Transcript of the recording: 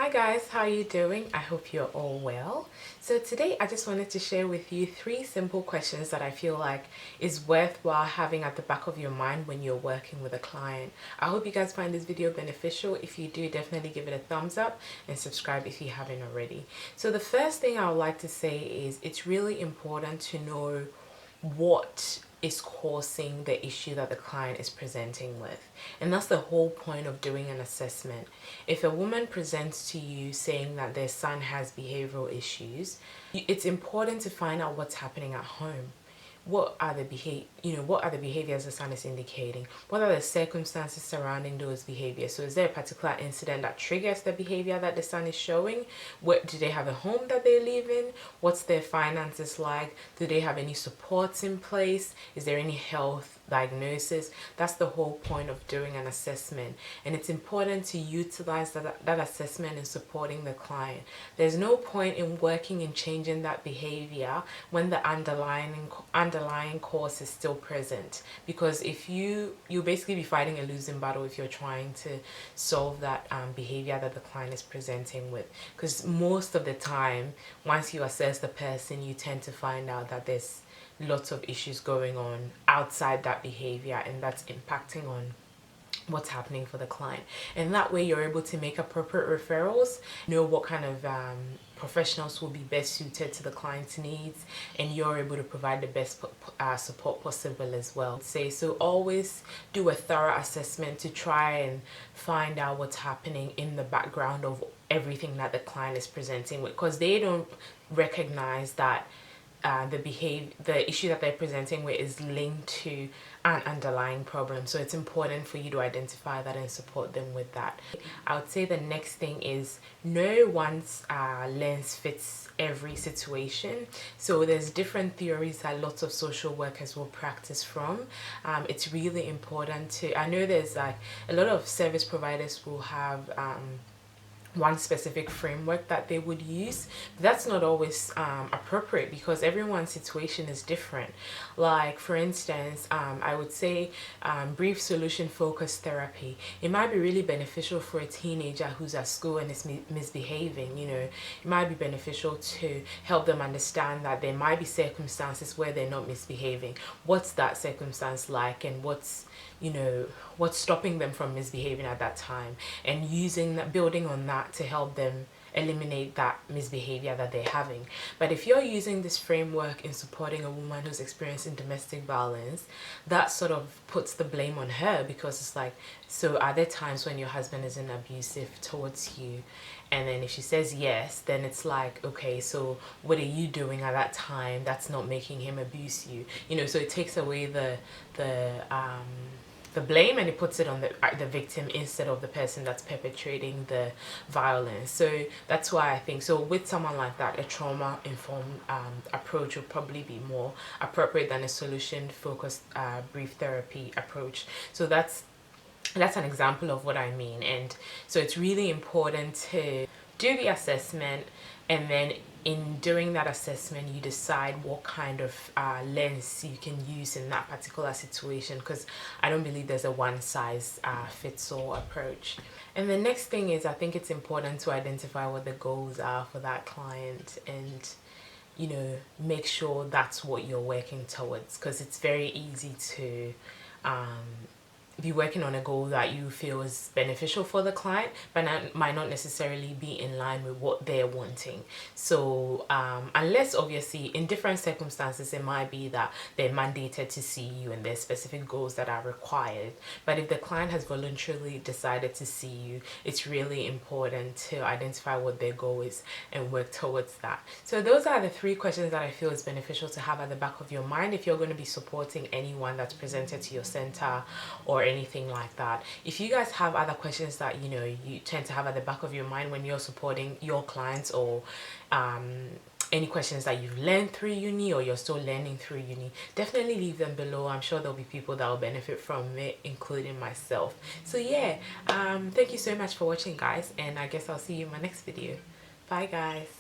Hi guys, how are you doing? I hope you're all well. So today I just wanted to share with you 3 simple questions that I feel like is worthwhile having at the back of your mind when you're working with a client. I hope you guys find this video beneficial. If you do, definitely give it a thumbs up and subscribe if you haven't already. So the first thing I would like to say is it's really important to know what is causing the issue that the client is presenting with. And that's the whole point of doing an assessment. If a woman presents to you saying that their son has behavioral issues, it's important to find out what's happening at home. What are the behaviors the son is indicating? What are the circumstances surrounding those behaviors? So is there a particular incident that triggers the behavior that the son is showing? What do they have a home that they live in? What's their finances like? Do they have any supports in place? Is there any health diagnosis? That's the whole point of doing an assessment, and it's important to utilize that assessment in supporting the client. There's no point in working in changing that behavior when the underlying cause is still present, because if you'll basically be fighting a losing battle if you're trying to solve that behavior that the client is presenting with, because most of the time once you assess the person, you tend to find out that there's lots of issues going on outside that behavior, and that's impacting on what's happening for the client. And that way you're able to make appropriate referrals, know what kind of professionals will be best suited to the client's needs, and you're able to provide the best support possible as well. So always do a thorough assessment to try and find out what's happening in the background of everything that the client is presenting with, because they don't recognize that the issue that they're presenting with is linked to an underlying problem. So it's important for you to identify that and support them with that. I would say the next thing is no one's lens fits every situation. So there's different theories that lots of social workers will practice from. It's really important to, I know there's like a lot of service providers will have one specific framework that they would use, but that's not always appropriate, because everyone's situation is different. Like for instance, I would say brief solution focused therapy, it might be really beneficial for a teenager who's at school and is misbehaving. It might be beneficial to help them understand that there might be circumstances where they're not misbehaving. What's that circumstance like, and what's stopping them from misbehaving at that time, and using that, building on that to help them eliminate that misbehavior that they're having. But if you're using this framework in supporting a woman who's experiencing domestic violence, that sort of puts the blame on her, because it's like, so are there times when your husband isn't abusive towards you? And then if she says yes, then it's like, okay, so what are you doing at that time that's not making him abuse you? So it takes away the blame, and it puts it on the victim instead of the person that's perpetrating the violence. So that's why I think, so with someone like that, a trauma-informed approach would probably be more appropriate than a solution-focused brief therapy approach. So that's an example of what I mean. And so it's really important to do the assessment, and then in doing that assessment you decide what kind of lens you can use in that particular situation, because I don't believe there's a one-size-fits-all approach. And the next thing is, I think it's important to identify what the goals are for that client, and make sure that's what you're working towards, because it's very easy to be working on a goal that you feel is beneficial for the client, but might not necessarily be in line with what they're wanting. So unless obviously in different circumstances it might be that they're mandated to see you and there's specific goals that are required, but if the client has voluntarily decided to see you, it's really important to identify what their goal is and work towards that. So those are the 3 questions that I feel is beneficial to have at the back of your mind if you're going to be supporting anyone that's presented to your center or anything like that. If you guys have other questions that you tend to have at the back of your mind when you're supporting your clients, or any questions that you've learned through uni or you're still learning through uni, definitely leave them below. I'm sure there'll be people that will benefit from it, including myself. So yeah, thank you so much for watching guys, and I guess I'll see you in my next video. Bye guys.